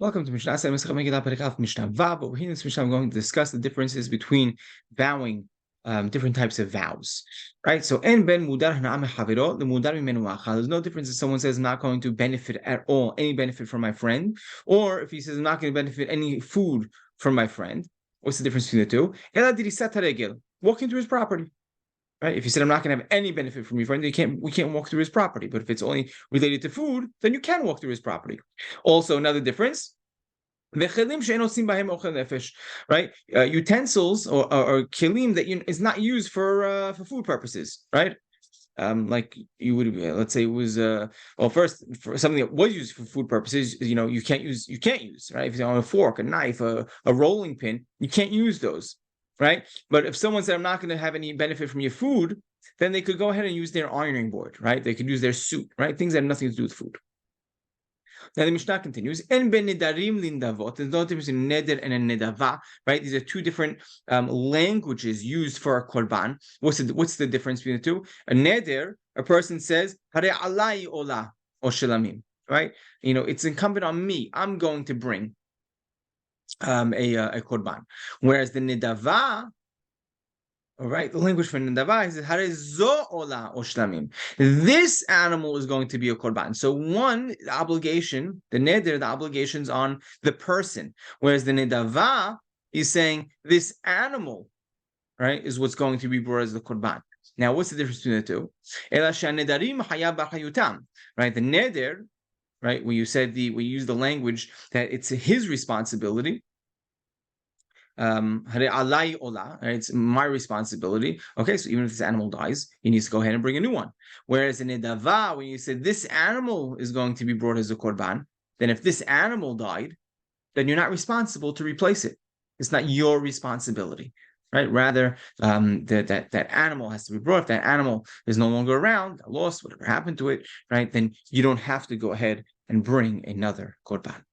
Welcome to Mishna. Megillah Perikaf Mishna Vav. Over here in this Mishnah, I'm going to discuss the differences between vowing different types of vows. Right? So, en ben mudar hana'am haviro, the mudar mimenu achal. There's no difference if someone says, I'm not going to benefit at all, any benefit from my friend, or if he says, I'm not going to benefit any food from my friend. What's the difference between the two? Ela dirisat haregel, walking through his property. Right? If you said, I'm not going to have any benefit from your friend, we can't walk through his property. But if it's only related to food, then you can walk through his property. Also, another difference, right? Utensils or kilim that is not used for food purposes, right? Like you would, let's say it was, first for something that was used for food purposes, you can't use, right? If it's on a fork, a knife, a rolling pin, you can't use those. Right? But if someone said, I'm not going to have any benefit from your food, then they could go ahead and use their ironing board, right? They could use their suit, right? Things that have nothing to do with food. Now the Mishnah continues, En ben nedarim lindavot. There's no difference in neder and a nedava, right? These are two different languages used for a korban. What's the difference between the two? A neder, a person says, Hare alai ola o shelamim, right? It's incumbent on me. I'm going to bring a korban. Whereas the nidava, all right, the language for nidava is harezo ola o shlamim. This animal is going to be a korban. So the obligation, the neder, the obligations on the person. Whereas the nidava is saying this animal, right, is what's going to be brought as the korban. Now, what's the difference between the two? Right, the neder, right, when you use the language that it's his responsibility. It's my responsibility. Okay, so even if this animal dies, he needs to go ahead and bring a new one. Whereas in Nedava, when you said this animal is going to be brought as a korban, then if this animal died, then you're not responsible to replace it. It's not your responsibility. Right? Rather, that animal has to be brought. If that animal is no longer around, lost, whatever happened to it, right? Then you don't have to go ahead and bring another korban.